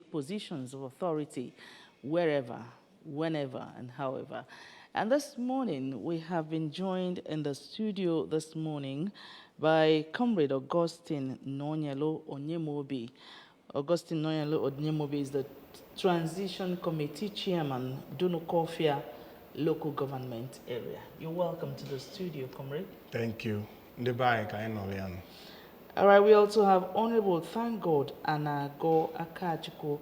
take positions of authority wherever, whenever, and however. And this morning, we have been joined in the studio this morning by Comrade Augustine Nonyalo Onyemobi. Augustine Nonyalo Onyemobi is the Transition Committee Chairman, Dunukofia Local Government Area. You're welcome to the studio, Comrade. Thank you. All right, we also have Honorable Thank God Anago Akachiko.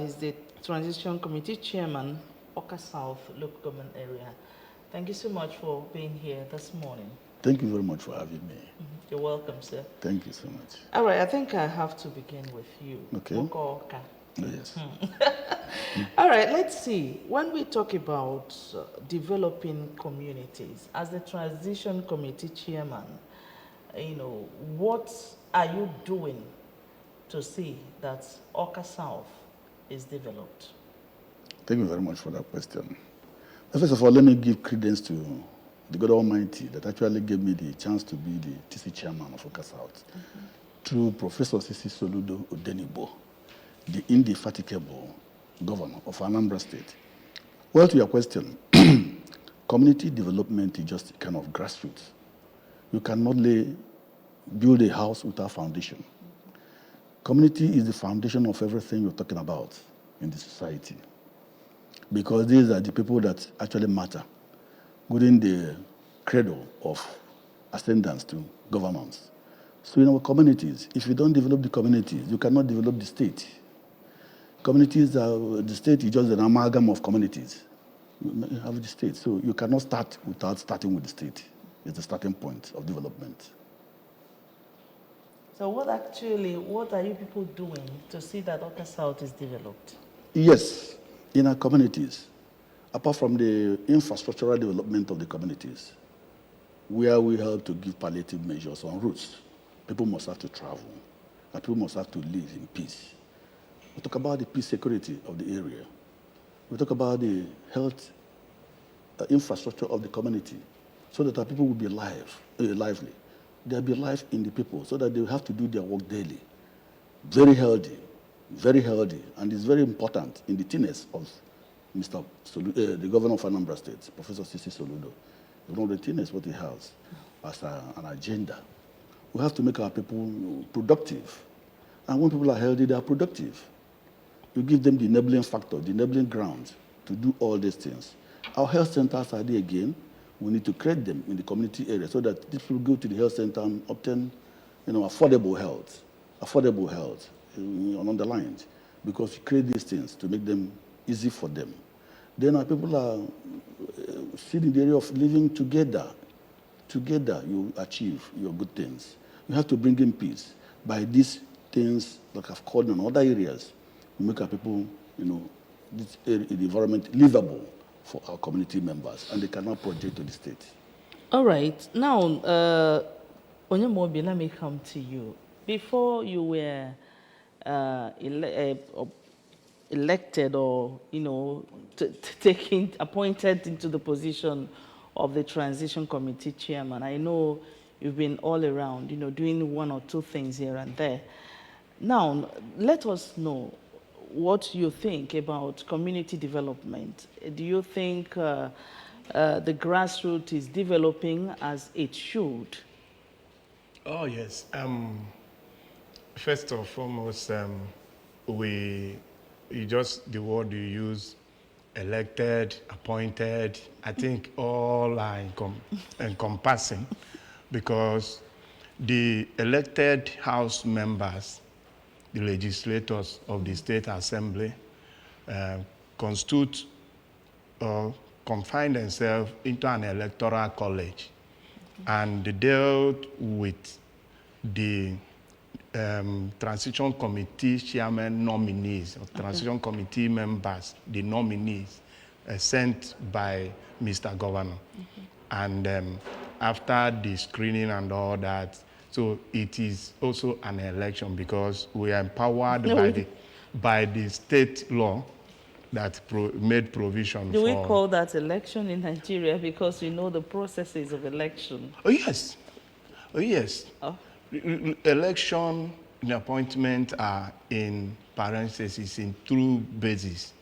He's the Transition Committee Chairman, Oka South Local Government Area. Thank you so much for being here this morning. Thank you very much for having me. You're welcome, sir. Thank you so much. All right, I think I have to begin with you. Okay. Oka. Yes. All right, let's see. When we talk about developing communities, as the Transition Committee Chairman, what are you doing to see that Oka South is developed? Thank you very much for that question. First of all, let me give credence to the God Almighty that actually gave me the chance to be the TC Chairman of Oka South through Professor Sisi Soludo Odenibo, the indefatigable governor of Anambra State. Well, to your question, community development is just kind of grassroots. You cannot build a house without foundation. Community is the foundation of everything you're talking about in the society, because these are the people that actually matter within the cradle of ascendance to governance. So in our communities, if you don't develop the communities, you cannot develop the state. The state is just an amalgam of communities. You have the state, so you cannot start without starting with the state. It's the starting point of development. So what are you people doing to see that Oka South is developed? Yes, in our communities, apart from the infrastructural development of the communities, where we help to give palliative measures on routes. People must have to travel, and people must have to live in peace. We talk about the peace security of the area. We talk about the health infrastructure of the community, so that our people will be lively. There'll be life in the people, so that they have to do their work daily. Very healthy, and it's very important in the tenets of the governor of Anambra State, Professor Sisi Soludo. You know the tenets what he has as an agenda. We have to make our people productive, and when people are healthy, they are productive. You give them the enabling factor, the enabling ground to do all these things. Our health centers are there again. We need to create them in the community area so that people go to the health center and obtain, affordable health underlined, because we create these things to make them easy for them. Then our people are still in the area of living together. Together, you achieve your good things. You have to bring in peace by these things, like I've called in other areas. We make our people, the environment livable for our community members, and they cannot project to the state. All right. Now, Onyemobi, let me come to you. Before you were elected or, appointed into the position of the Transition Committee Chairman, I know you've been all around, doing one or two things here and there. Now, let us know what you think about community development. Do you think the grassroots is developing as it should? Oh, yes. First and foremost, the word you use, elected, appointed, I think all are encompassing, because the elected House members, the legislators of the State Assembly, constitute or confine themselves into an electoral college, and they dealt with the Transition Committee Chairman nominees, or Transition Committee members, the nominees sent by Mr. Governor. And after the screening and all that, so it is also an election, because we are empowered by the state law that made provision Do for... we call that election in Nigeria? Because you know the processes of election. Oh, yes. Oh, yes. Oh. Election, the appointments are in parentheses, in true basis.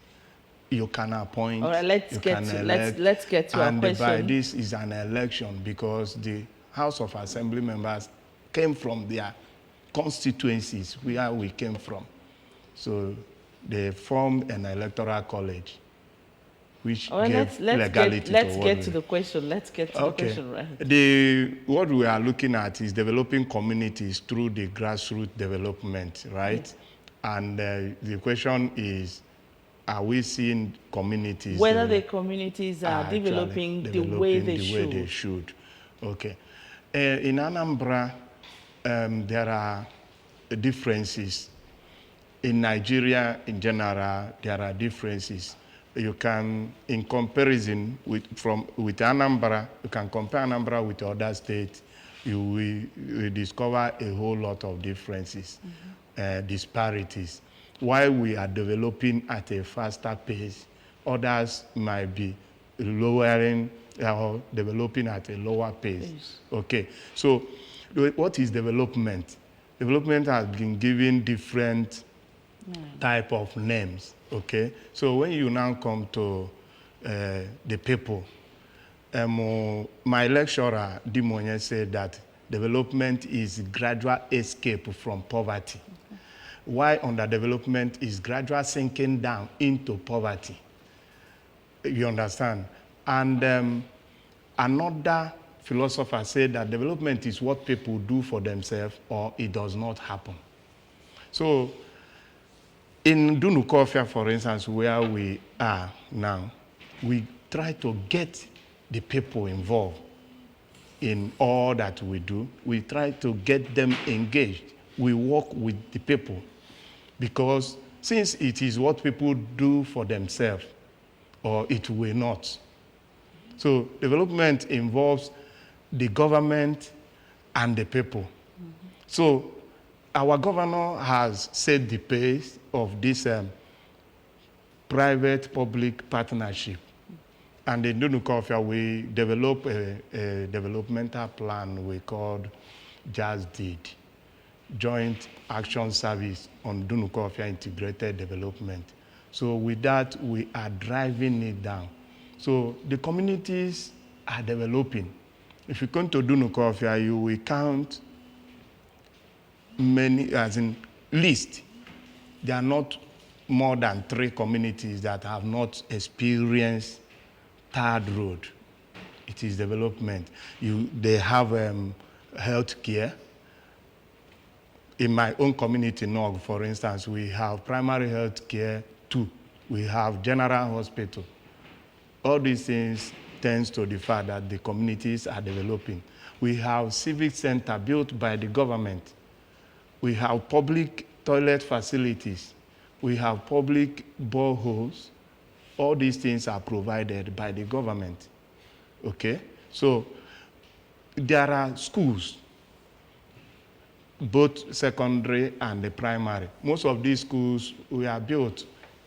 You can appoint, All right, let's you get can to, elect, let's get to our and by question. this is an election because the House of Assembly members came from their constituencies where we came from. So they formed an electoral college, which All right, gave let's legality get to what to we... the question. Let's get to the Okay. question, right? What we are looking at is developing communities through the grassroots development, right? And the question is, are we seeing communities Whether the communities are actually developing the way they should. should? Okay. In Anambra, there are differences. In Nigeria, in general, there are differences. You can, in comparison with Anambra, you can compare Anambra with other states, you will discover a whole lot of differences, disparities. While we are developing at a faster pace, others might be lowering or developing at a lower pace. Okay, so what is development? Development has been given different type of names, okay? So when you now come to the people, my lecturer, Dimonye, said that development is gradual escape from poverty. Why underdevelopment is gradual sinking down into poverty. You understand? And another philosopher said that development is what people do for themselves or it does not happen. So in Dunukofia, for instance, where we are now, we try to get the people involved in all that we do. We try to get them engaged. We work with the people because since it is what people do for themselves, or it will not. So development involves the government and the people. So our governor has set the pace of this private-public partnership. And in Dunukofia, we develop a developmental plan we called JASDID, Joint Action Service on Dunukofia Integrated Development. So with that, we are driving it down. So the communities are developing. If you come to Dunukofia, you will count many, as in list. There are not more than 3 communities that have not experienced third road. It is development. They have health care. In my own community, Nog, for instance, we have primary health care 2. We have general hospital. All these things tends to the fact that the communities are developing. We have civic center built by the government. We have public toilet facilities. We have public boreholes. All these things are provided by the government. Okay? So there are schools, both secondary and the primary. Most of these schools were built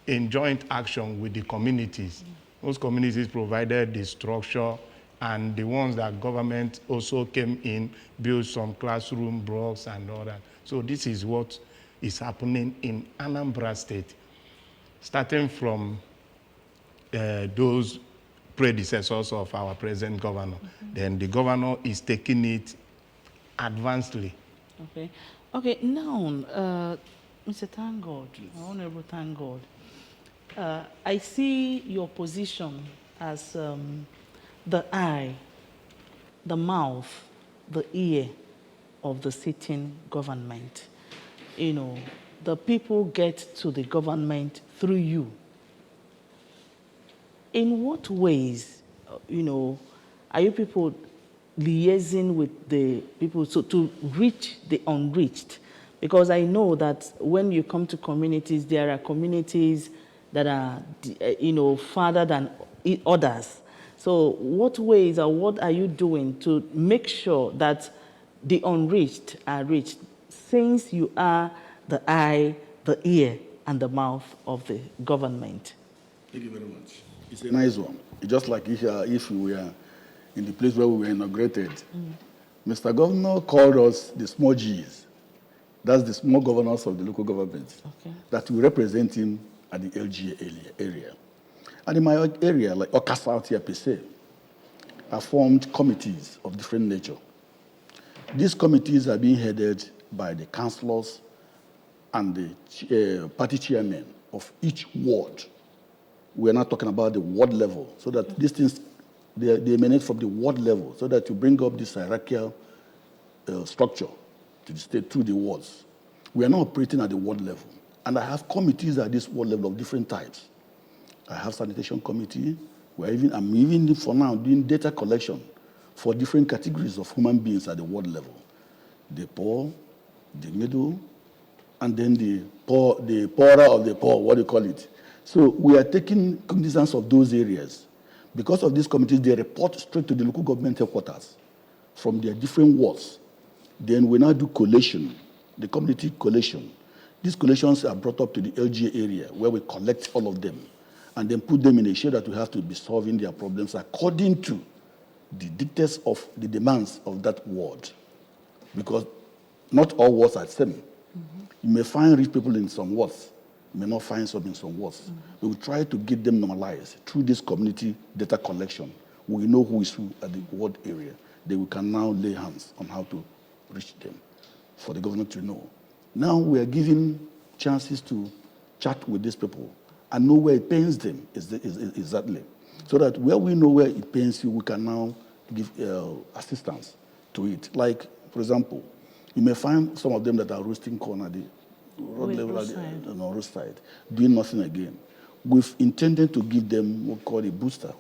in joint action with the communities. Most communities provided the structure, and the ones that government also came in, built some classroom blocks and all that. So this is what is happening in Anambra State, starting from those predecessors of our present governor. Then the governor is taking it advancedly. Okay. Okay, now, Mr. Thangood, Honorable Thangood, I see your position as the eye, the mouth, the ear of the sitting government. You know, the people get to the government through you. In what ways, you know, are you people liaising with the people to reach the unreached? Because I know that when you come to communities, there are communities that are, you know, farther than others. So what ways or what are you doing to make sure that the unreached are reached, since you are the eye, the ear, and the mouth of the government? Thank you very much. It's a nice one. It's just like if we were in the place where we were inaugurated. Mr. Governor called us the small G's. That's the small governors of the local governments that we represent in at the LGA area. And in my area, like Oka South here per se, I formed committees of different nature. These committees are being headed by the councillors and the party chairmen of each ward. We're not talking about the ward level, so that these things, they emanate from the ward level, so that you bring up this hierarchical structure to the state through the wards. We are not operating at the ward level. And I have committees at this ward level of different types. I have sanitation committee, I'm even for now doing data collection for different categories of human beings at the ward level. The poor, the middle, and then the poorer of the poor, what do you call it? So we are taking cognizance of those areas. Because of these committees, they report straight to the local government headquarters from their different wards. Then we now do collation, the community collation. These collations are brought up to the LGA area where we collect all of them and then put them in a shade that we have to be solving their problems according to the dictates of the demands of that ward. Because not all wards are the same. You may find rich people in some wards, you may not find some in some wards. We will try to get them normalized through this community data collection. We know who is who at the ward area. Then we can now lay hands on how to reach them for the government to know. Now we are giving chances to chat with these people and know where it pains them exactly. So that where we know where it pains you, we can now give assistance to it. Like, for example, you may find some of them that are roasting corn at the road level, roadside, doing nothing again. We've intended to give them what we call a booster,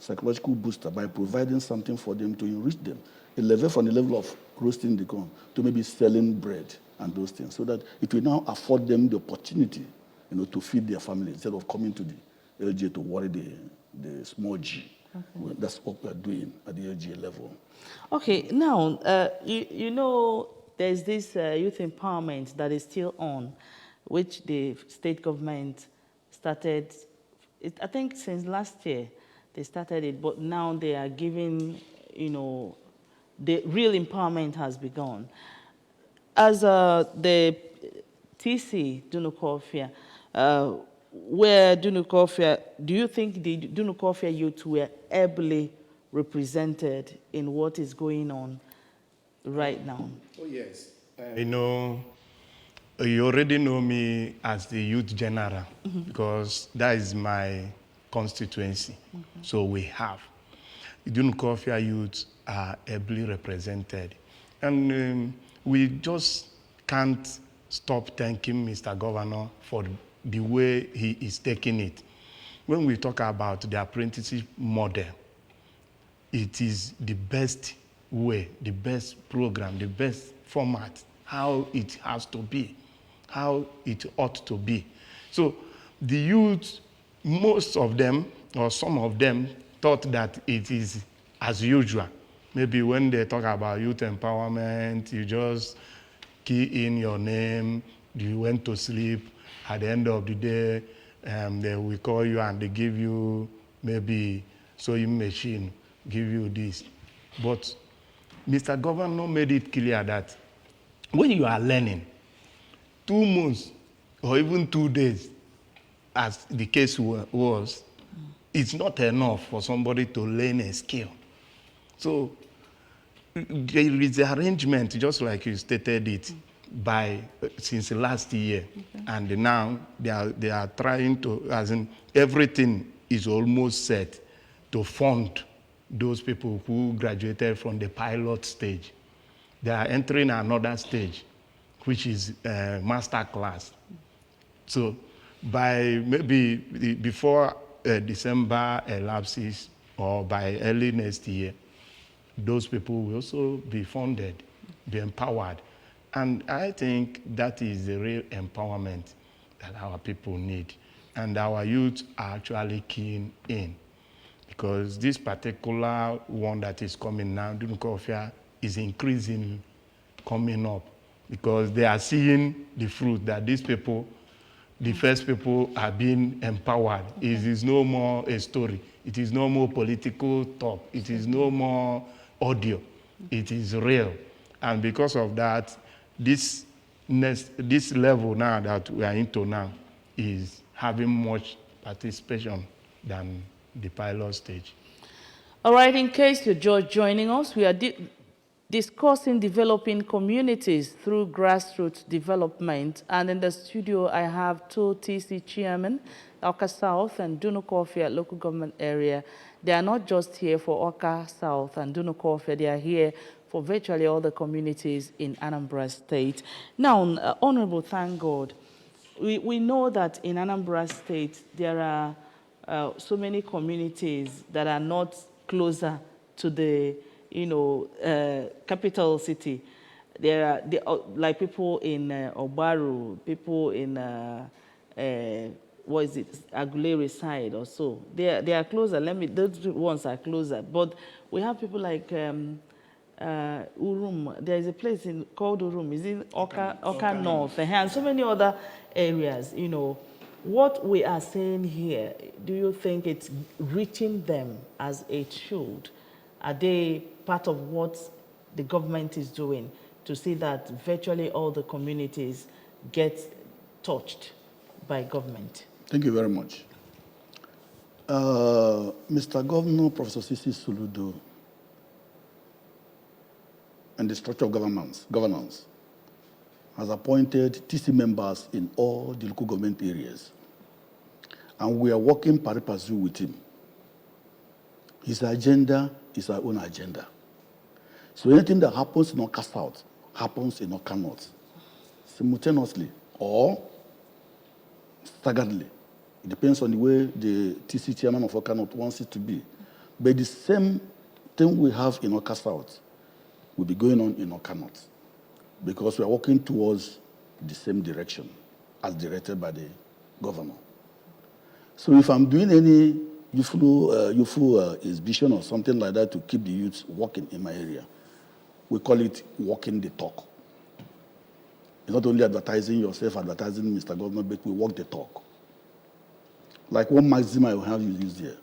psychological booster, by providing something for them to enrich them. A level from the level of roasting the corn to maybe selling bread and those things, so that it will now afford them the opportunity, to feed their family instead of coming to the LGA to worry the small G. Well, that's what we're doing at the LGA level. Okay, now, there's this youth empowerment that is still on, which the state government started, I think since last year they started it, but now they are giving, the real empowerment has begun. As the TC Dunukofia, where Dunukofia, do you think the Dunukofia youth were ably represented in what is going on right now? Oh, yes. You already know me as the youth general because that is my constituency. So we have. Dunukofia youth are ably represented. And we just can't stop thanking Mr. Governor for the way he is taking it. When we talk about the apprenticeship model, it is the best way, the best program, the best format, how it has to be, how it ought to be. So the youth, most of them, or some of them, thought that it is as usual. Maybe when they talk about youth empowerment, you just key in your name, you went to sleep, at the end of the day, they will call you and they give you maybe sewing machine, give you this. But Mr. Governor made it clear that when you are learning, 2 months or even 2 days, as the case was, it's not enough for somebody to learn a skill. So there is an arrangement, just like you stated it, since last year, and now they are trying to, as in everything is almost set to fund those people who graduated from the pilot stage. They are entering another stage, which is master class. So by maybe before December elapses or by early next year, those people will also be funded, be empowered. And I think that is the real empowerment that our people need. And our youth are actually keen in. Because this particular one that is coming now, Dunukofia, is increasingly coming up. Because they are seeing the fruit that these people, the first people, are being empowered. It is no more a story. It is no more political talk. It is no more audio. It is real. And because of that, this this level now that we are into now is having much participation than the pilot stage. All right, in case you're just joining us, we are discussing developing communities through grassroots development. And in the studio, I have two TC chairmen, Oka South and Dunukofia local government area. They are not just here for Oka South and Dunukofia, they are here for virtually all the communities in Anambra State. Now, Honorable, thank God, we know that in Anambra State, there are so many communities that are not closer to the, capital city. There are like people in Obaru, people in what is it, Aguleri side or so. They are closer. Those ones are closer. But we have people like Urum. There is a place called Urum. Is it Oka North? And so many other areas. What we are saying here, do you think it's reaching them as it should? Are they part of what the government is doing to see that virtually all the communities get touched by government? Thank you very much. Mr. Governor, Professor Sisi Soludo, and the structure of governance has appointed TC members in all the local government areas. And we are working pari passu with him. His agenda is our own agenda. So anything that happens in Oka South happens in Oka North, simultaneously or staggeredly. It depends on the way the TC chairman of Oka North wants it to be. But the same thing we have in Oka South will be going on in Oka North, because we are working towards the same direction as directed by the governor. So if I'm doing any youthful exhibition or something like that to keep the youth working in my area, we call it walking the talk. It's not only advertising yourself, advertising Mr. Governor, but we walk the talk. Like one maxim I will have you use here.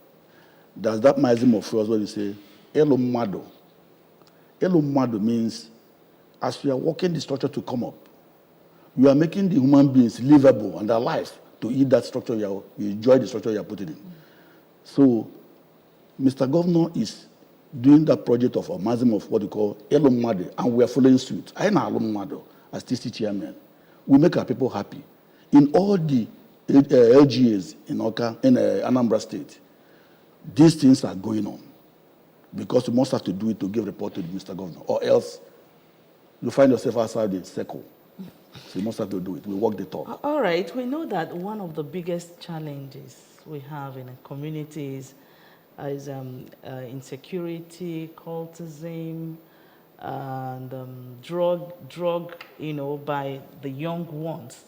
There's that maxim of yours where you say, Elo Mado. Elo Mado means as you are working the structure to come up, you are making the human beings livable and alive to eat that structure, you enjoy the structure you are putting in. So, Mr. Governor is doing that project of a maximum of what we call Elomade, and we are following suit. I know Elomado as TC chairman. We make our people happy. In all the LGAs in Oka, in Anambra State, these things are going on because you must have to do it to give report to Mr. Governor, or else you find yourself outside the circle. So you must have to do it. We walk the talk. All right. We know that one of the biggest challenges we have in communities is insecurity, cultism, and drug, by the young ones.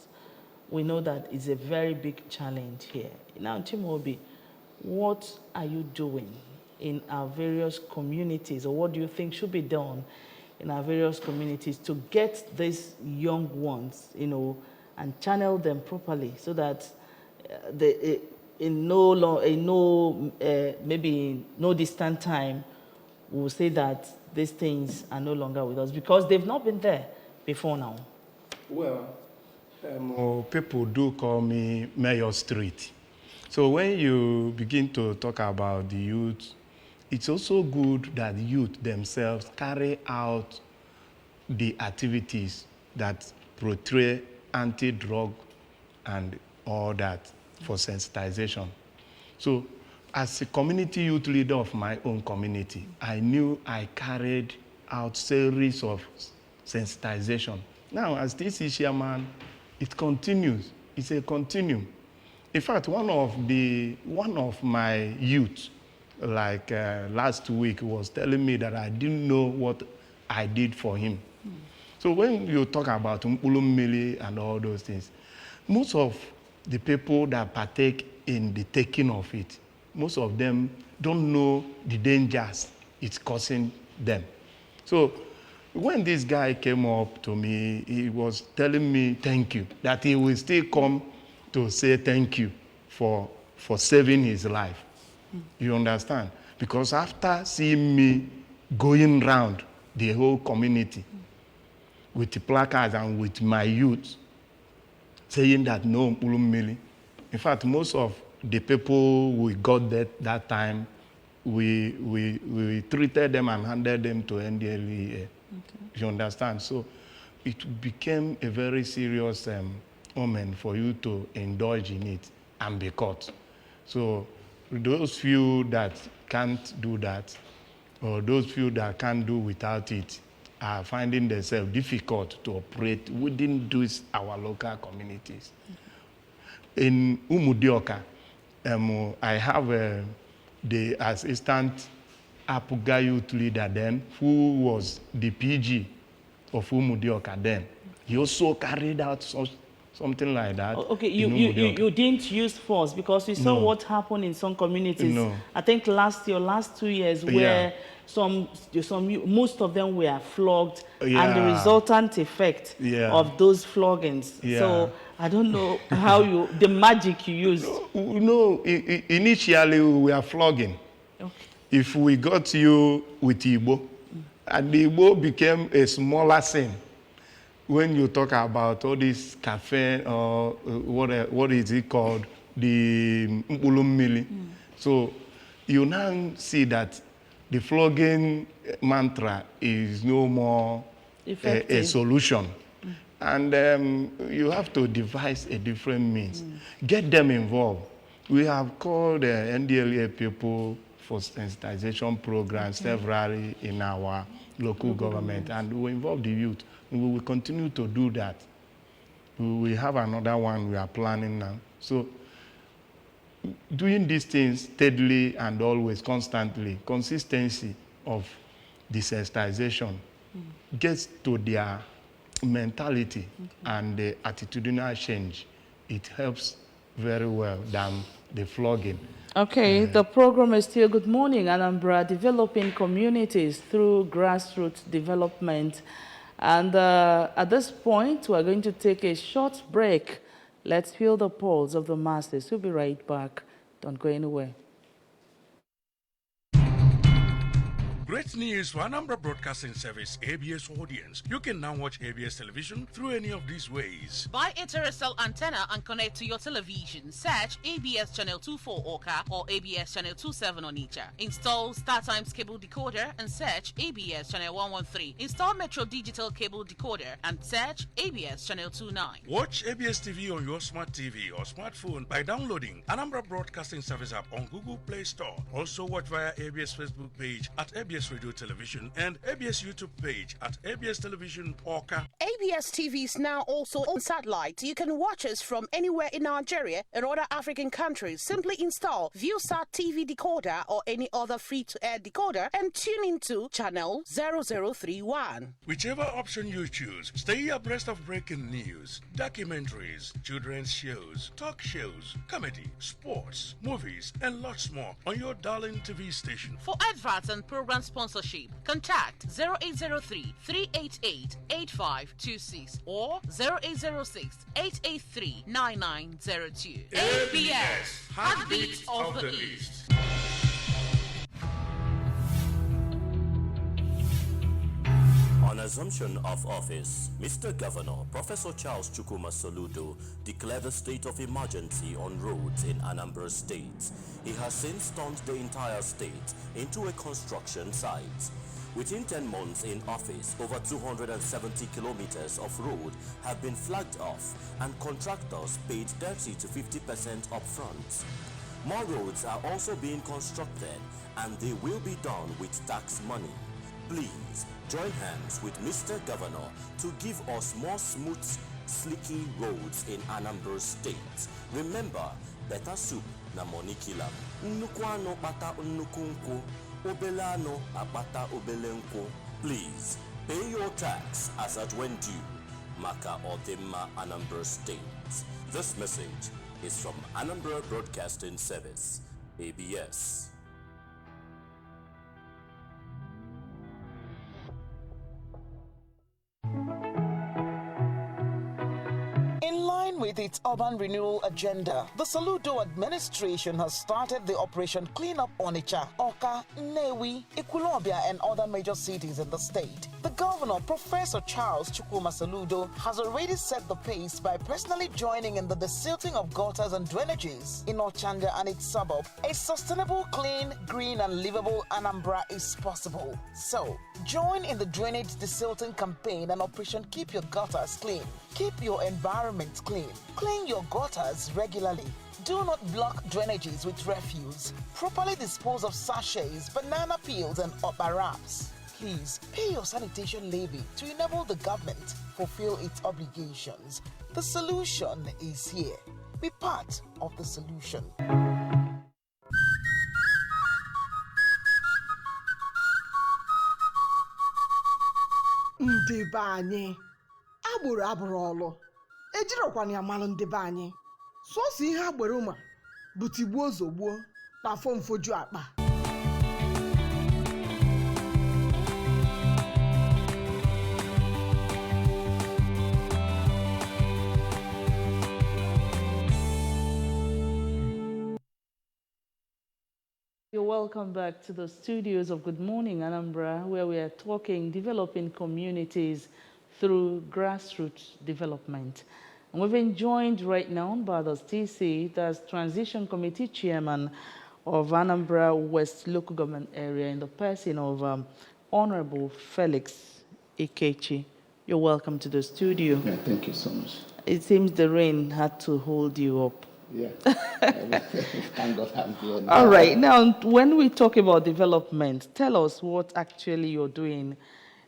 We know that it's a very big challenge here. Now, Timobi, what are you doing in our various communities, or what do you think should be done in our various communities to get these young ones, and channel them properly so that maybe no distant time, we'll say that these things are no longer with us because they've not been there before now? Well, people do call me Mayor Street. So when you begin to talk about the youth, it's also good that the youth themselves carry out the activities that portray anti-drug and all that for sensitization. So as a community youth leader of my own community, I knew I carried out series of sensitization. Now, as TC chairman, it continues. It's a continuum. In fact, one of my youth, like last week, was telling me that I didn't know what I did for him. So when you talk about Mpulummili and all those things, most of the people that partake in the taking of it, most of them don't know the dangers it's causing them. So when this guy came up to me, he was telling me thank you, that he will still come to say thank you for saving his life. You understand? Because after seeing me going round the whole community, with the placards and with my youth saying that no Mpulummili. In fact, most of the people we got that time, we treated them and handed them to NDLEA. Okay. You understand? So it became a very serious omen for you to indulge in it and be caught. So those few that can't do that, or those few that can't do without it, are finding themselves difficult to operate within our local communities. In Umudioka, I have the assistant Apuga youth leader then, who was the PG of Umudioka then. He also carried out something like that. Okay, you didn't use force because you saw what happened in some communities. No. I think last 2 years, where most of them were flogged, and the resultant effect of those floggings. So I don't know how the magic you used. No, initially we were flogging. Okay. If we got you with Igbo, and the Igbo became a smaller sin. When you talk about all this cafe, or what is it called, the Mpulummili. So you now see that the flogging mantra is no more a solution. And you have to devise a different means. Get them involved. We have called NDLEA people for sensitization programs severally in our local government, and we involve the youth. We will continue to do that. We have another one we are planning now. So doing these things steadily and always, constantly, consistency of desensitization gets to their mentality and the attitudinal change. It helps very well than the flogging. Okay, the program is still Good Morning Anambra, developing communities through grassroots development. And at this point, we're going to take a short break. Let's feel the pulse of the masses. We'll be right back. Don't go anywhere. Great news for Anambra Broadcasting Service ABS audience. You can now watch ABS television through any of these ways. Buy a terrestrial antenna and connect to your television. Search ABS Channel 24 Orca or ABS Channel 27 Onitsha. Install StarTimes cable decoder and search ABS Channel 113. Install Metro Digital cable decoder and search ABS Channel 29. Watch ABS TV on your smart TV or smartphone by downloading Anambra Broadcasting Service app on Google Play Store. Also watch via ABS Facebook page at ABS Radio Television and ABS YouTube page at ABS Television Orca. ABS TV is now also on satellite. You can watch us from anywhere in Nigeria and other African countries. Simply install ViewSat TV decoder or any other free-to-air decoder and tune into channel 0031. Whichever option you choose, stay abreast of breaking news, documentaries, children's shows, talk shows, comedy, sports, movies, and lots more on your darling TV station. For adverts and program sponsorship, contact 0803 388 8526 or 0806 883 9902. ABS, Heartbeat of the East. On assumption of office, Mr. Governor Professor Charles Chukwuma Soludo declared a state of emergency on roads in Anambra State. He has since turned the entire state into a construction site. Within 10 months in office, over 270 kilometers of road have been flagged off and contractors paid 30 to 50% upfront. More roads are also being constructed and they will be done with tax money. Please join hands with Mr. Governor to give us more smooth, slicky roads in Anambra State. Remember, better soup na money killer. Nnukwu ano kpata nnukwu nkwu, obele ano akpata obele nkwu. Please pay your tax as at when due. Maka Odimma Anambra State. This message is from Anambra Broadcasting Service, ABS. With its its urban renewal agenda, the Saludo administration has started the Operation Clean Up Onitsha, Oka, Nnewi, Ekwulobia, and other major cities in the state. The governor, Professor Charles Chukwuma Saludo, has already set the pace by personally joining in the desilting of gutters and drainages in Ochanja and its suburb. A sustainable, clean, green, and livable Anambra is possible. So, join in the drainage desilting campaign and Operation Keep Your Gutters Clean. Keep your environment clean. Clean your gutters regularly. Do not block drainages with refuse. Properly dispose of sachets, banana peels, and upper wraps. Please pay your sanitation levy to enable the government fulfill its obligations. The solution is here. Be part of the solution. Ndị be anyị agboro abụrụ ọlụ ejirọkwana ya malụ ndị be anyị sọsọ ihe agboro ma bụ tigbuo zogbuo na afọ mfoju akpa. You're welcome back to the studios of Good Morning Anambra, where we are talking developing communities through grassroots development. And we've been joined right now by the TC, that's Transition Committee Chairman of Anambra West Local Government Area, in the person of Honorable Felix Ikechi. You're welcome to the studio. Yeah, thank you so much. It seems the rain had to hold you up. Yeah, thank God I'm here now. All right, now when we talk about development, tell us what actually you're doing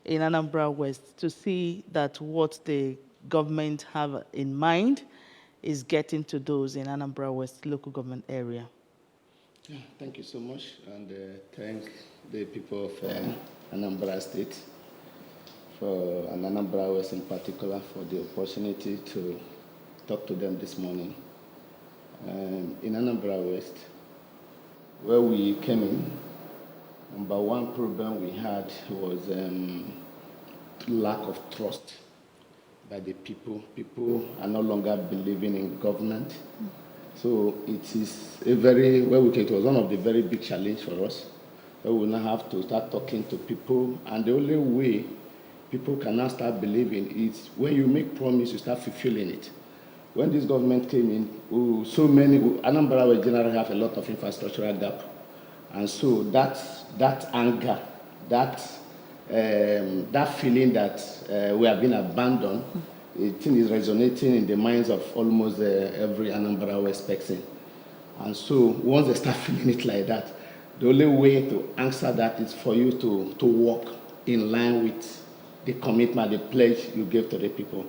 in Anambra West to see that what the government have in mind is getting to those in Anambra West local government area. Yeah, thank you so much, and thank the people of Anambra State and Anambra West in particular for the opportunity to talk to them this morning. In Anambra West, where we came in, number one problem we had was lack of trust by the people. People are no longer believing in government. So it is a it was one of the very big challenge for us, where we now have to start talking to people, and the only way people can now start believing is when you make promise, you start fulfilling it. When this government came in, Anambra West generally have a lot of infrastructural gap. And so that anger, that feeling that we have been abandoned, it is resonating in the minds of almost every Anambra West person. And so once they start feeling it like that, the only way to answer that is for you to work in line with the commitment, the pledge you gave to the people.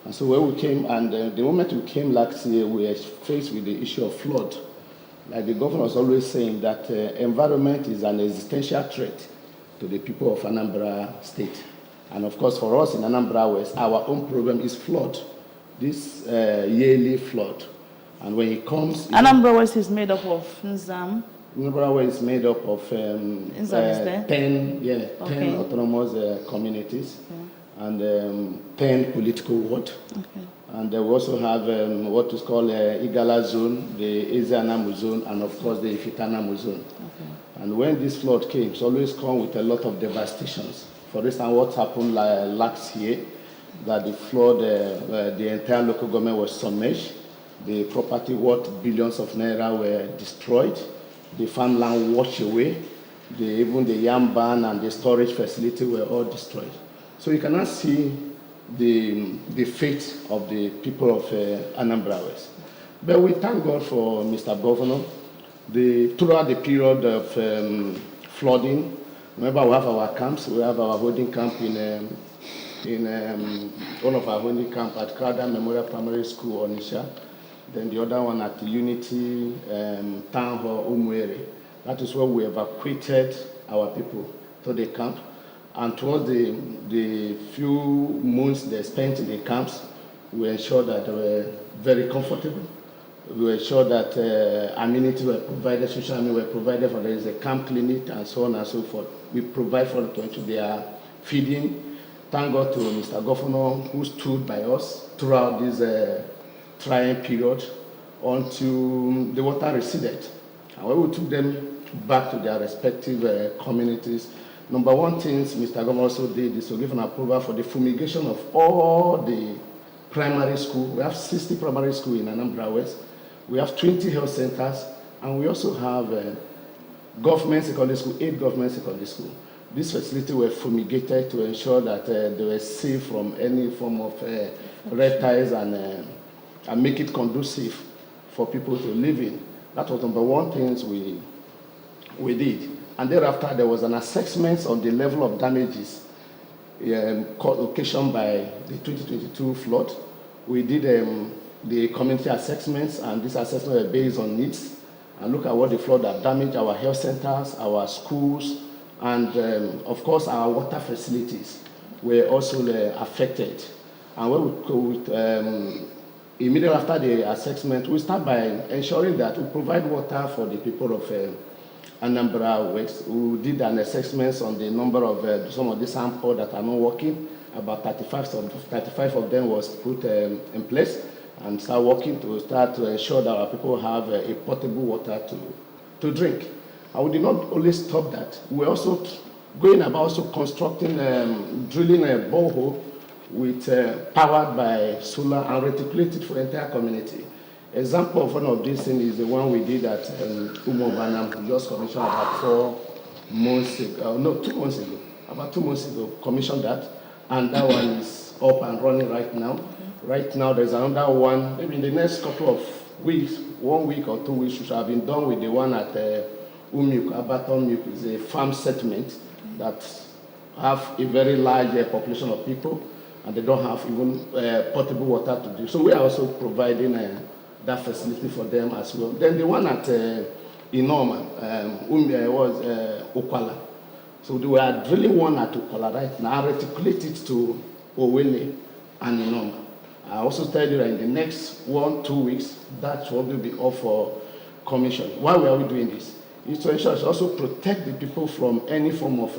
And so when we came, and the moment we came last year, we were faced with the issue of flood. Like the governor was always saying that environment is an existential threat to the people of Anambra State. And of course, for us in Anambra West, our own problem is flood, this yearly flood. And when it comes... Anambra West is made up of Nzam. Anambra West is made up of 10 autonomous communities. Okay. And 10 political wards. Okay. And we also have what is called Igala zone, the Ezeanamu zone, and of course the Ifitanamu zone. Okay. And when this flood came, it's always come with a lot of devastations. For instance, what happened last year, that the flood, the entire local government was submerged. The property worth billions of naira were destroyed. The farmland washed away. Even the yam barn and the storage facility were all destroyed. So you cannot see the fate of the people of Anambra West. But we thank God for Mr. Governor. Throughout the period of flooding, remember we have our camps. We have our holding camp in one of our holding camp at Krada Memorial Primary School, Onitsha. Then the other one at the Unity Town Hall, Umuere. That is where we evacuated our people to the camp. And towards the few months they spent in the camps, we ensured that they were very comfortable. We ensured that amenities were provided, social amenities were provided for. There is a camp clinic and so on and so forth. We provide for them to their feeding. Thank God to Mr. Governor who stood by us throughout this trying period until the water receded. And when we took them back to their respective communities, number one things Mr. Governor also did is to give an approval for the fumigation of all the primary schools. We have 60 primary schools in Anambra West. We have 20 health centers, and we also have government secondary school, 8 government secondary schools. These facilities were fumigated to ensure that they were safe from any form of reptiles and make it conducive for people to live in. That was number one things we did. And thereafter, there was an assessment on the level of damages occasioned by the 2022 flood. We did the community assessments, and these assessments were based on needs and look at what the flood had damaged our health centers, our schools, and of course our water facilities were also affected. And when we immediately after the assessment, we start by ensuring that we provide water for the people of Anambra West. We did an assessment on the number of some of the samples that are not working. About 35 of them was put in place and start working to ensure that our people have a potable water to drink. And we did not only stop that. We're also going about also constructing, drilling a borehole with powered by solar and reticulated for the entire community. Example of one of these things is the one we did at Umobanam, just commissioned about 2 months ago, about 2 months ago, commissioned that, and that one is up and running right now. Right now, there's another one, maybe in the next couple of weeks, 1 week or 2 weeks, which have been done with the one at Umuk, Abaton Muk, is a farm settlement that have a very large population of people, and they don't have even potable water to do. So we are also providing that facility for them as well. Then the one at Inoma was Okwala. So we are drilling one at Okwala right now, reticulate it to Owele and Inoma. I also tell you that in the next 1-2 weeks, that will be up for commission. Why are we doing this? It's to ensure to also protect the people from any form of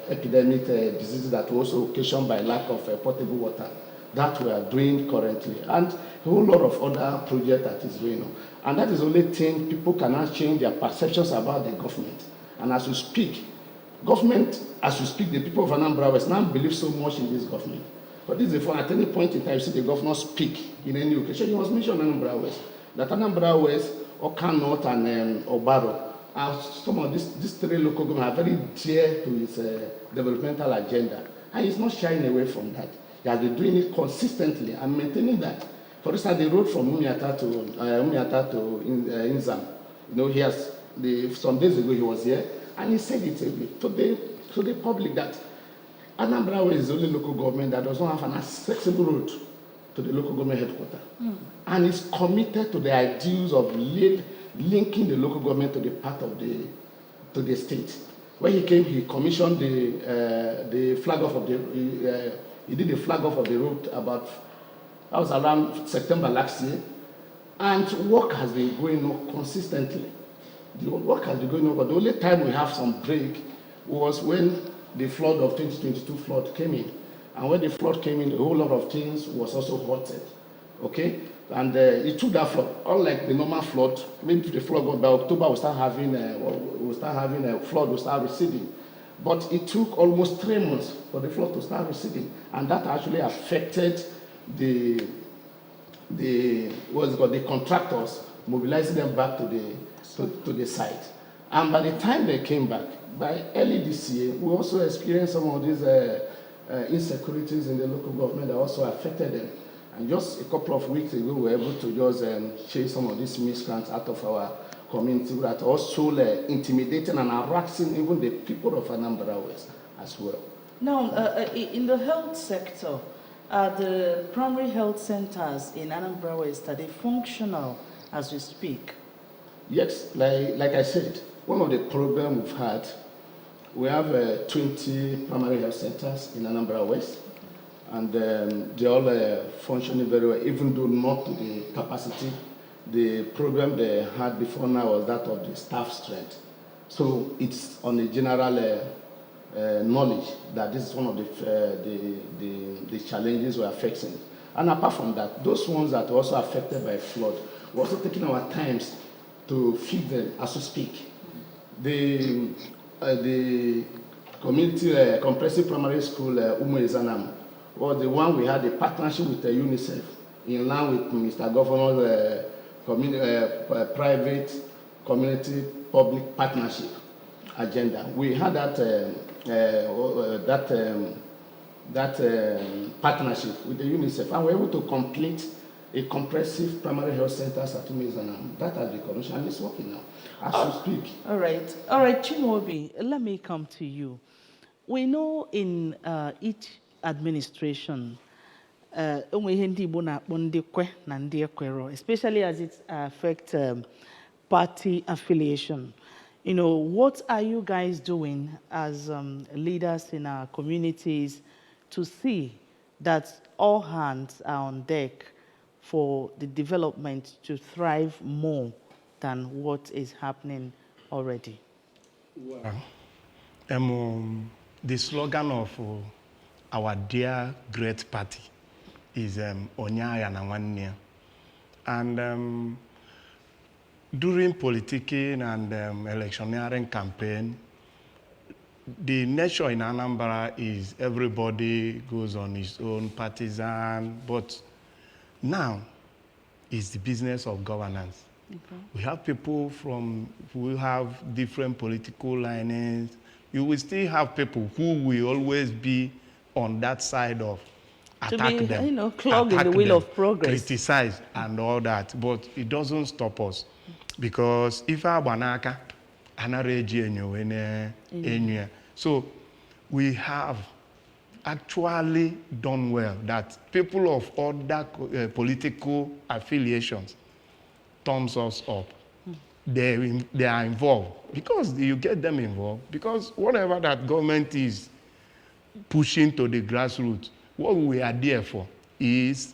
epidemic diseases that were also occasioned by lack of potable water. That we are doing currently, and a whole lot of other projects that is going on. And that is the only thing people cannot change their perceptions about the government. And as we speak, the people of Anambra West now believe so much in this government. But this is at any point in time, you see the governor speak in any occasion. He was mentioned Anambra West. That Anambra West, Oka North, and Obaro, some of these 3 local governments are very dear to his developmental agenda. And he's not shying away from that. He has been doing it consistently and maintaining that. For instance, the road from Umiata to Inzam, he has, some days ago he was here, and he said it to the public that Anambra West is the only local government that does not have an accessible road to the local government headquarters. And is committed to the ideals of linking the local government to the part of the state. When he came, he commissioned the flag off of he did the flag off of the road that was around September last year, and work has been going on consistently. The work has been going on, but the only time we have some break was when the flood of 2022 flood came in. And when the flood came in, a whole lot of things was also halted. Okay? And it took that flood. Unlike the normal flood, maybe the flood by October we'll start having a flood will start receding. But it took almost 3 months for the flood to start receding, and that actually affected the contractors, mobilizing them back to the site. And by the time they came back, by early this year, we also experienced some of these insecurities in the local government that also affected them. And just a couple of weeks ago, we were able to just chase some of these miscreants out of our community that also intimidating and harassing even the people of Anambra West as well. Now, in the health sector, are the primary health centers in Anambra West, are they functional as we speak? Yes, like I said, one of the problems we've had, we have 20 primary health centers in Anambra West, and they're all functioning very well, even though not to the capacity. The problem they had before now was that of the staff strength. So it's on the general knowledge that this is one of the challenges we are facing. And apart from that, those ones that were also affected by flood, we're also taking our times to feed them as we speak. The community comprehensive primary school, Umu Ezanam, was the one we had a partnership with UNICEF in line with Mr. Governor's private community public partnership agenda. We had that partnership with the UNICEF, and we were able to complete a comprehensive primary health center at Umezanam. That has been commissioned and it's working now as we speak. All right, Chimobi, let me come to you. We know in each administration, especially as it affects party affiliation. You know, what are you guys doing as leaders in our communities to see that all hands are on deck for the development to thrive more than what is happening already? Well, the slogan of our dear great party is Onyaya na Nwanne. And during politicking and electioneering campaign, the nature in Anambra is everybody goes on his own partisan, but now it's the business of governance. Okay. We have people who have different political linings. You will still have people who will always be on that side of attack them, you know, clog in the wheel of progress, criticize and all that. But it doesn't stop us, because if abanaka so we have actually done well that people of other political affiliations thumbs us up. They are involved because you get them involved, because whatever that government is pushing to the grassroots, what we are there for is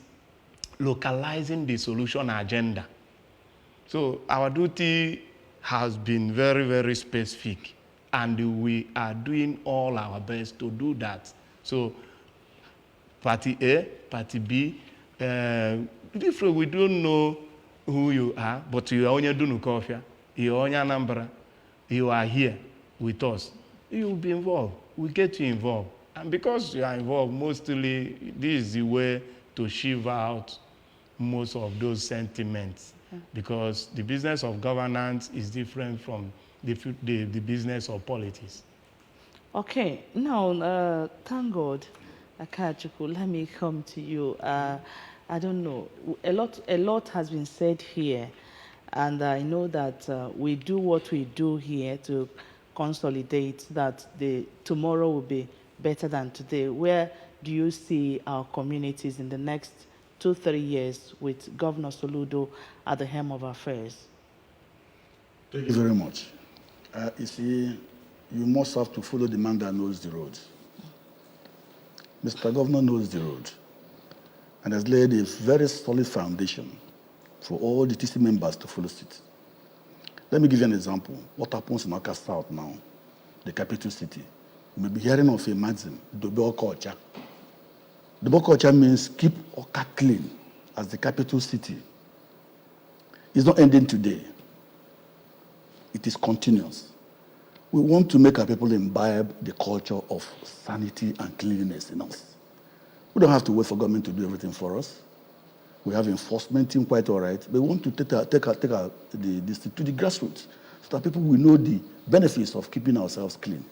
localizing the solution agenda. So our duty has been very, very specific, and we are doing all our best to do that. So party A, party B, different, we don't know who you are, but you are only doing coffee, you are only Anambra, you are here with us. You will be involved. We get you involved. And because you are involved, mostly this is the way to shift out most of those sentiments. Because the business of governance is different from the business of politics. Okay, now, thank God, Akachuku, let me come to you. I don't know, a lot has been said here, and I know that we do what we do here to consolidate that tomorrow will be better than today. Where do you see our communities in the next 2-3 years with Governor Soludo at the helm of affairs? Thank you very much. You see, you must have to follow the man that knows the road. Mr. Governor knows the road and has laid a very solid foundation for all the TC members to follow it. Let me give you an example. What happens in Awka South now, the capital city? You may be hearing of a maxim, Dobe Okocha. Dobe Okocha means keep Awka clean as the capital city. It's not ending today. It is continuous. We want to make our people imbibe the culture of sanity and cleanliness in us. We don't have to wait for government to do everything for us. We have enforcement team quite all right, but we want to take this to the grassroots so that people will know the benefits of keeping ourselves clean.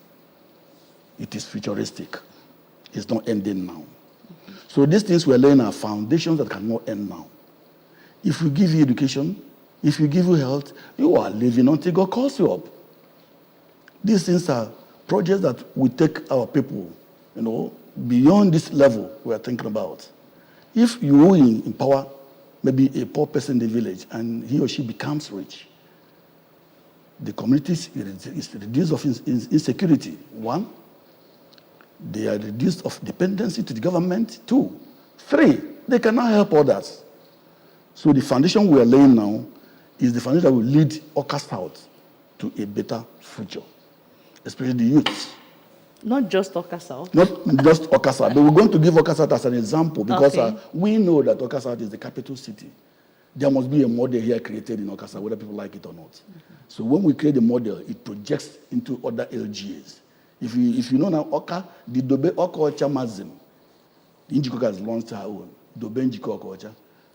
It is futuristic. It's not ending now. So these things we're laying are foundations that cannot end now. If we give you education, if we give you health, you are living until God calls you up. These things are projects that will take our people, beyond this level we are thinking about. If you empower maybe a poor person in the village and he or she becomes rich, the community is reduced of insecurity. 1, they are reduced of dependency to the government. 2, 3, they cannot help others. So the foundation we are laying now is the foundation that will lead Awka South to a better future, especially the youth. Not just Oka South. Not just Oka South, but we're going to give Oka South as an example because Okay. we know that Oka South is the capital city. There must be a model here created in Oka South, whether people like it or not. So when we create a model, it projects into other LGAs. If you know now Oka, the Dobe Oka Ocha Mazim, Injikoka has launched her own, Dobe Injiko Oka Ocha.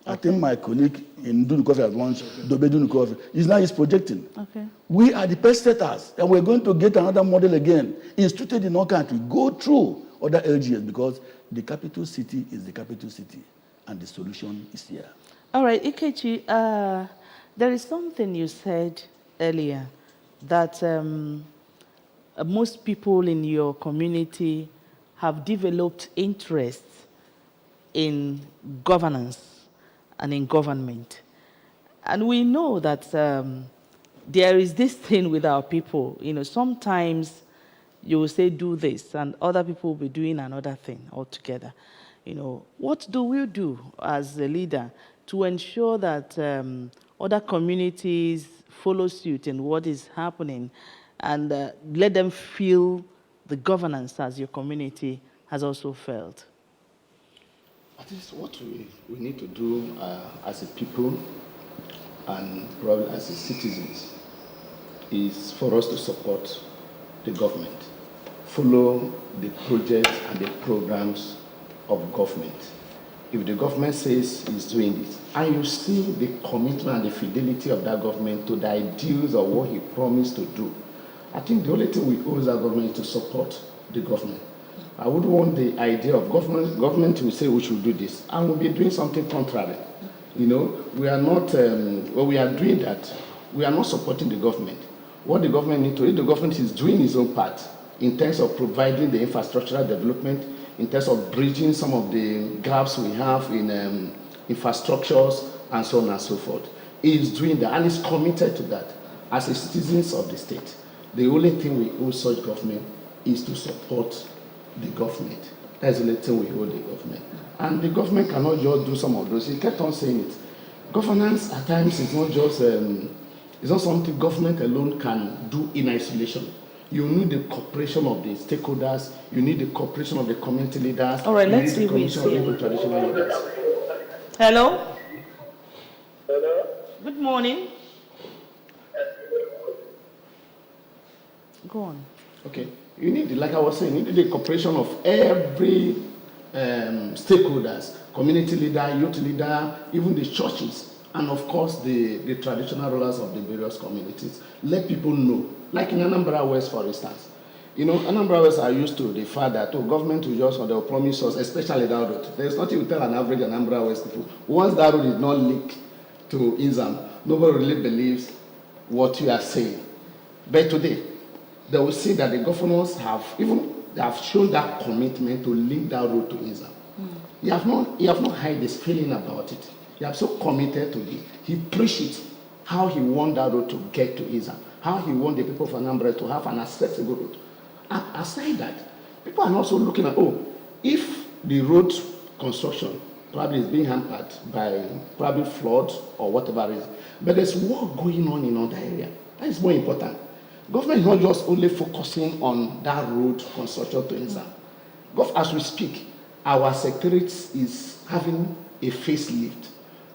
I think my colleague in Dunukofe has launched Dobe Dunukofe. He's projecting. Okay. We are the best setters, and we're going to get another model again, instituted in our country, go through other LGS because the capital city is the capital city, and the solution is here. All right, Ikechi, there is something you said earlier that most people in your community have developed interest in governance and in government. And we know that there is this thing with our people. You know, sometimes you will say, do this, and other people will be doing another thing altogether. You know, what do we do as a leader to ensure that other communities follow suit in what is happening and let them feel the governance as your community has also felt? I think what we need to do as a people and probably as a citizens is for us to support the government, follow the projects and the programs of government. If the government says it's doing this, and you see the commitment and the fidelity of that government to the ideals of what he promised to do, I think the only thing we owe that government is to support the government. I would want the idea of government to say we should do this, and we'll be doing something contrary. You know, we are not, we are doing that, we are not supporting the government. What the government needs to do, the government is doing its own part in terms of providing the infrastructural development, in terms of bridging some of the gaps we have in infrastructures and so on and so forth. He is doing that and is committed to that as a citizens of the state. The only thing we owe such government is to support the government. That's the only thing we owe the government. And the government cannot just do some of those. He kept on saying it. Governance at times is not just, it's not something government alone can do in isolation. You need the cooperation of the stakeholders. You need the cooperation of the community leaders. All right, let's see who is here. Traditional leaders. Hello? Hello? Good morning. Go on. Okay. You need, like I was saying, you need the cooperation of every stakeholders, community leader, youth leader, even the churches, and of course the traditional rulers of the various communities. Let people know. Like in Anambra West, for instance. You know, Anambra West are used to the fact that government will just, or they'll promise us, especially that road. There's nothing to tell an average Anambra West people. Once that road is not linked to Inzam, nobody really believes what you are saying. But today, they will see that the governors have shown that commitment to link that road to Inzam. He have not hide his feeling about it. He have so committed to it. He preached it, how he want that road to get to Inzam, how he want the people of Anambra to have an accessible road. And aside that, people are also looking at, if the road construction probably is being hampered by probably floods or whatever it is, but there's work going on in other area. That is more important. Government is not just only focusing on that road construction to Inzam. As we speak, our secretariat is having a facelift.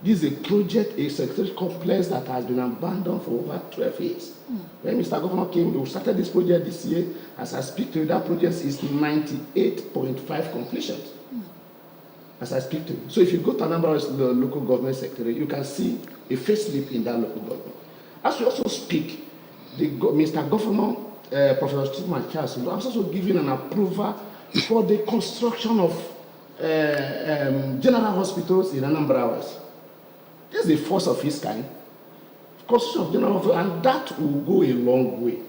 This is a project, a secretariat complex that has been abandoned for over 12 years. When Mr. Governor came, we started this project this year. As I speak to you, that project is 98.5 completion. As I speak to you. So if you go to a number of the local government secretariat, you can see a facelift in that local government. As we also speak, Mr. Governor, Professor Chukuma Charles, is also giving an approval for the construction of general hospitals in Anambra West. This is the first of its kind. Construction of general hospital, and that will go a long way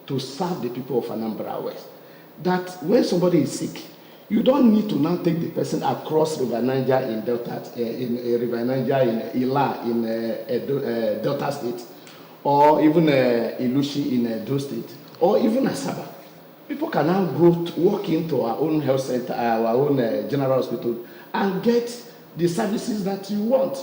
to serve the people of Anambra West. That when somebody is sick, you don't need to now take the person across River Niger in Delta, River Niger in Ila in Delta State, or even Ilushi in Edo State, or even Asaba. People can now walk into our own health center, our own general hospital, and get the services that you want.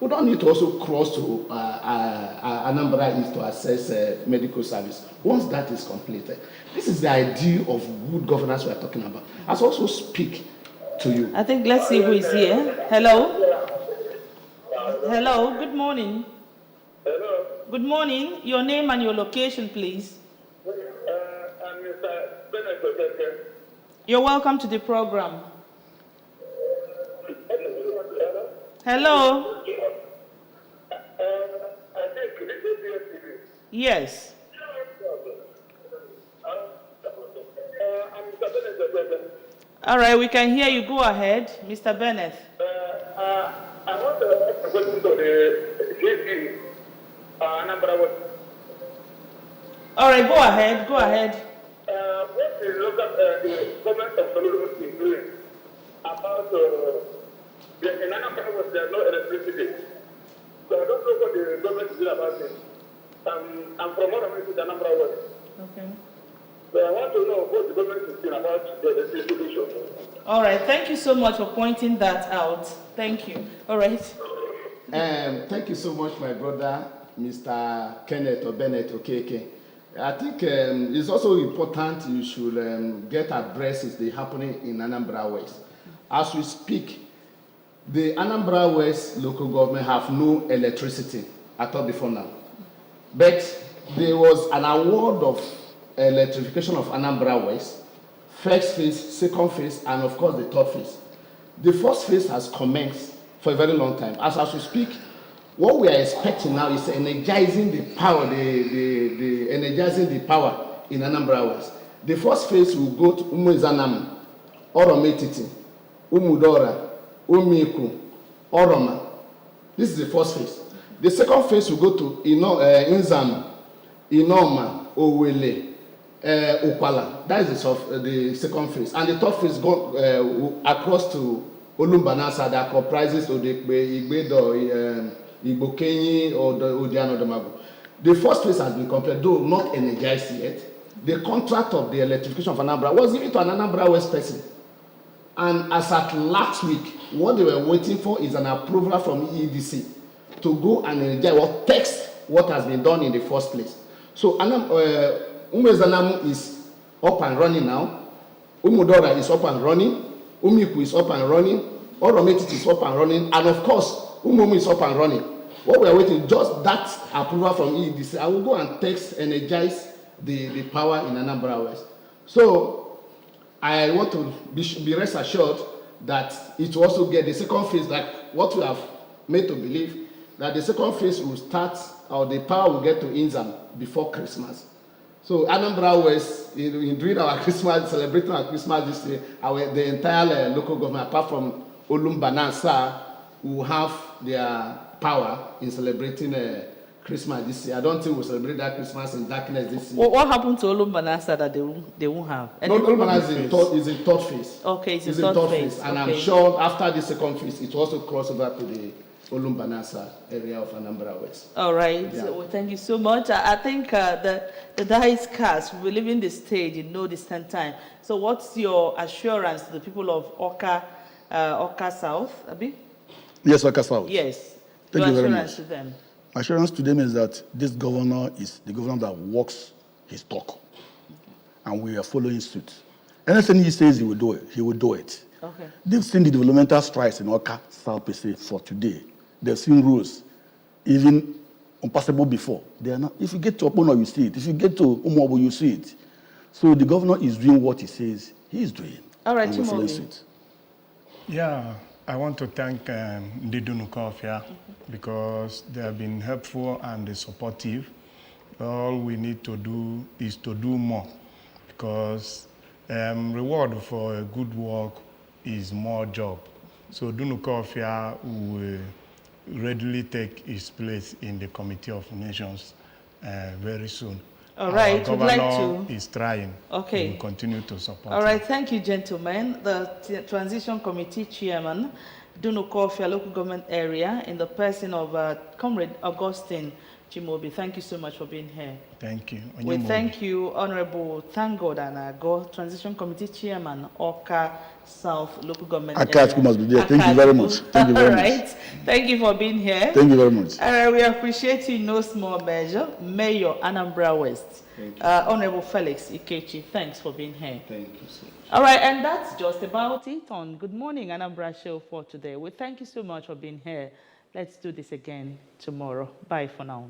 We don't need to also cross to Anambra East to access medical service. Once that is completed, this is the idea of good governance we are talking about. I also speak to you. I think let's see who is here. Hello. Hello. Good morning. Hello. Good morning. Your name and your location, please. I'm Mr. Bennett. You're welcome to the program. Hello. I think this is TV. Yes. I'm Mr. Bennett. All right, we can hear you. Go ahead, Mr. Bennett. I want to ask a question to the JP. All right, go ahead. Go ahead. What is the government of Soludo doing about in Anambra was there no electricity? So I don't know what the government is doing about it. I'm from Anambra West. Okay. So I want to know what the government is doing about the electricity issue. All right, thank you so much for pointing that out. Thank you. All right. Thank you so much, my brother, Mr. Kenneth or Bennett Okeke. I think it's also important you should get abreast of the happening in Anambra West. As we speak, the Anambra West local government have no electricity at all before now. But there was an award of electrification of Anambra West, first phase, second phase, and of course the third phase. The first phase has commenced for a very long time. As we speak, what we are expecting now is energizing the power, energizing the power in Anambra West. The first phase will go to Umuzanam, Orometiti, Umudora, Umiku, Oroma. This is the first phase. The second phase will go to Inzam, Inoma, Owele, Okwala. That is the second phase. And the third phase go across to Olumbanasa that comprises Odekbe, Igbedo, Igbokenyi, or Odiano Damago. The first phase has been completed, though not energized yet. The contract of the electrification of Anambra was given to an Anambra West person. And as at last week, what they were waiting for is an approval from EEDC to go and energize or text what has been done in the first place. So Umezanam is up and running now. Umudora is up and running. Umiku is up and running. Orometit is up and running. And of course, Umumu is up and running. What we are waiting, just that approval from EEDC. I will go and text, energize the power in Anambra West. So I want to be rest assured that it will also get the second phase, like what we have made to believe, that the second phase will start, or the power will get to Inzam before Christmas. So Anambra West, during our Christmas, celebrating our Christmas this year, the entire local government, apart from Olumbanasa, will have their power in celebrating Christmas this year. I don't think we'll celebrate that Christmas in darkness this year. What happened to Olumbanasa that they won't have? No, Olumbanasa is in third phase. Okay, it's in third phase. And okay. I'm sure after the second phase, it will also cross over to the Olumbanasa area of Anambra West. All right. Yeah. So, thank you so much. I think the die is cast. We live in this stage in no distant time. So what's your assurance to the people of Oka South, Abi? Yes, Oka South. Yes. Thank your you very assurance much. to them. My assurance to them is that this governor is the governor that walks his talk. And we are following suit. Anything he says he will do it, he will do it. Okay. They've seen the developmental strides in Oka South PC for today. They've seen roads, even unpassable before. They are not. If you get to Opono, you see it. If you get to Umuobo, you see it. So the governor is doing what he says he is doing. All right, and we're following Chimobi. suit. Yeah, I want to thank Ndidunu Kofia because they have been helpful and supportive. All we need to do is to do more because reward for a good work is more job. So Dunu Kofia will readily take his place in the Committee of Nations very soon. All right, Our we'd like governor to. is trying. Okay. We will continue to support All him. right, thank you, gentlemen. The Transition Committee Chairman, Dunu Kofia Local Government Area, in the person of Comrade Augustine Chimobi, thank you so much for being here. Thank you. We thank you, Honorable Thank God Anago, Transition Committee Chairman, Oka South Local Government Akatku must be there. Thank you very much. Thank you very much. All right. Thank you for being here. Thank you very much. We appreciate you in no small measure. Mayor Anambra West. Honorable Felix Ikechi, thanks for being here. Thank you so much. All right, and that's just about it on Good Morning Anambra Show for today. We thank you so much for being here. Let's do this again tomorrow. Bye for now.